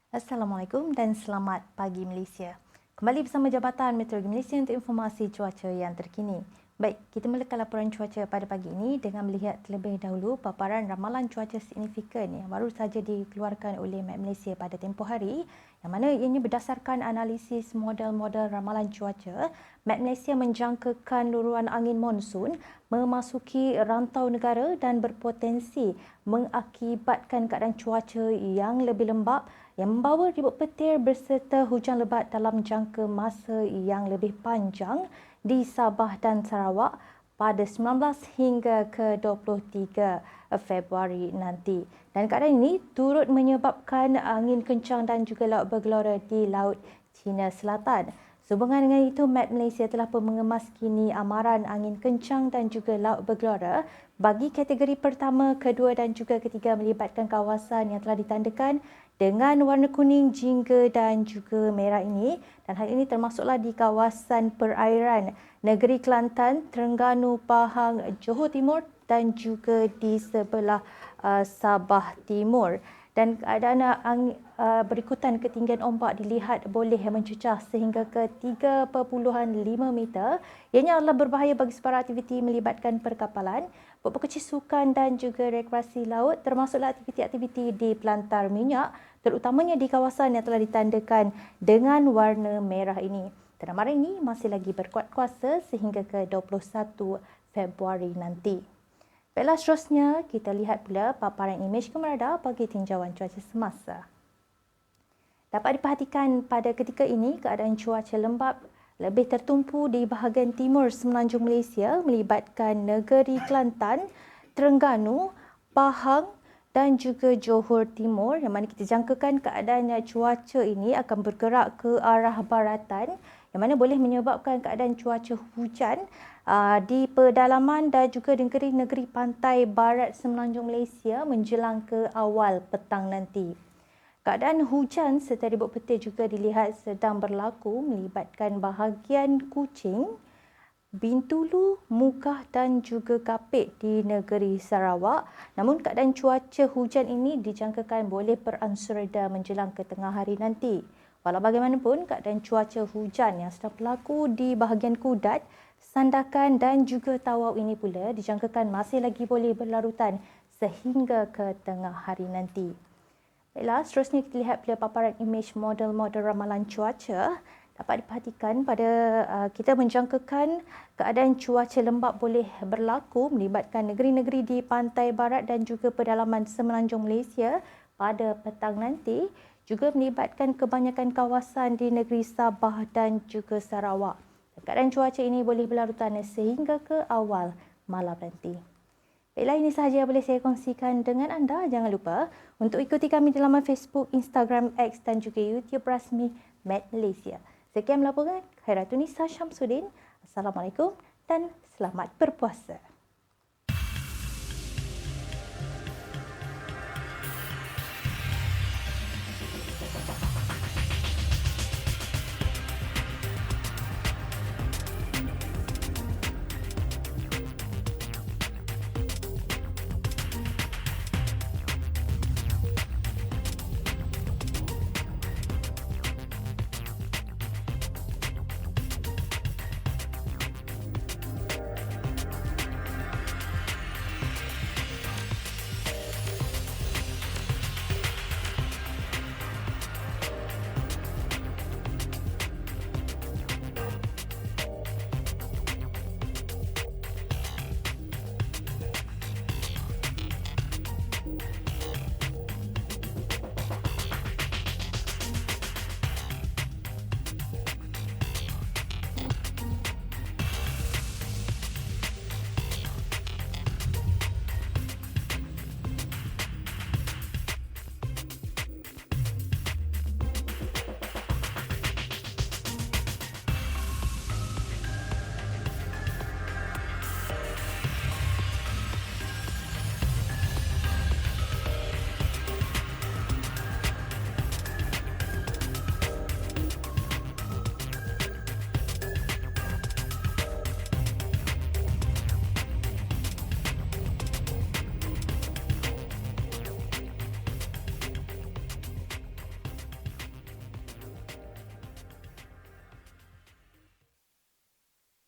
Assalamualaikum dan selamat pagi Malaysia. Kembali bersama Jabatan Meteorologi Malaysia untuk informasi cuaca yang terkini. Baik, kita mulakan laporan cuaca pada pagi ini dengan melihat terlebih dahulu paparan ramalan cuaca signifikan yang baru saja dikeluarkan oleh Met Malaysia pada tempoh hari, yang mana ianya berdasarkan analisis model-model ramalan cuaca. Met Malaysia menjangkakan luruan angin monsun memasuki rantau negara dan berpotensi mengakibatkan keadaan cuaca yang lebih lembap yang membawa ribut petir berserta hujan lebat dalam jangka masa yang lebih panjang di Sabah dan Sarawak pada 19 hingga ke 23 Februari nanti. Dan keadaan ini turut menyebabkan angin kencang dan juga laut bergelora di Laut Cina Selatan. Sehubungan dengan itu, Met Malaysia telah pun mengemas kini amaran angin kencang dan juga laut bergelora bagi kategori pertama, kedua dan juga ketiga melibatkan kawasan yang telah ditandakan dengan warna kuning, jingga dan juga merah ini, dan hal ini termasuklah di kawasan perairan negeri Kelantan, Terengganu, Pahang, Johor Timur dan juga di sebelah Sabah Timur. Dan keadaan berikutan ketinggian ombak dilihat boleh mencecah sehingga ke 3.5 meter. Ianya adalah berbahaya bagi sebarang aktiviti melibatkan perkapalan, pokok sukan dan juga rekreasi laut, termasuklah aktiviti-aktiviti di pelantar minyak, terutamanya di kawasan yang telah ditandakan dengan warna merah ini. Dan amaran ini masih lagi berkuat kuasa sehingga ke 21 Februari nanti. Baiklah, seterusnya kita lihat pula paparan imej kemarada bagi tinjauan cuaca semasa. Dapat diperhatikan pada ketika ini keadaan cuaca lembap lebih tertumpu di bahagian timur semenanjung Malaysia melibatkan negeri Kelantan, Terengganu, Pahang dan juga Johor Timur, yang mana kita jangkakan keadaan cuaca ini akan bergerak ke arah baratan, yang mana boleh menyebabkan keadaan cuaca hujan di pedalaman dan juga negeri-negeri pantai barat semenanjung Malaysia menjelang ke awal petang nanti. Keadaan hujan serta ribut petir juga dilihat sedang berlaku melibatkan bahagian Kuching, Bintulu, Mukah dan juga Kapit di negeri Sarawak. Namun keadaan cuaca hujan ini dijangkakan boleh beransur reda menjelang ke tengah hari nanti. Walau bagaimanapun, keadaan cuaca hujan yang sedang berlaku di bahagian Kudat, Sandakan dan juga Tawau ini pula dijangkakan masih lagi boleh berlarutan sehingga ke tengah hari nanti. Baiklah, seterusnya kita lihat pula paparan imej model-model ramalan cuaca. Dapat diperhatikan pada kita menjangkakan keadaan cuaca lembap boleh berlaku melibatkan negeri-negeri di pantai barat dan juga pedalaman semenanjung Malaysia pada petang nanti, juga melibatkan kebanyakan kawasan di negeri Sabah dan juga Sarawak. Keadaan cuaca ini boleh berlarutan sehingga ke awal malam nanti. Baiklah, ini sahaja yang boleh saya kongsikan dengan anda. Jangan lupa untuk ikuti kami di laman Facebook, Instagram, X dan juga YouTube rasmi Met Malaysia. Sekian melaporkan, Khairatun Nisa Syamsuddin. Assalamualaikum dan selamat berpuasa.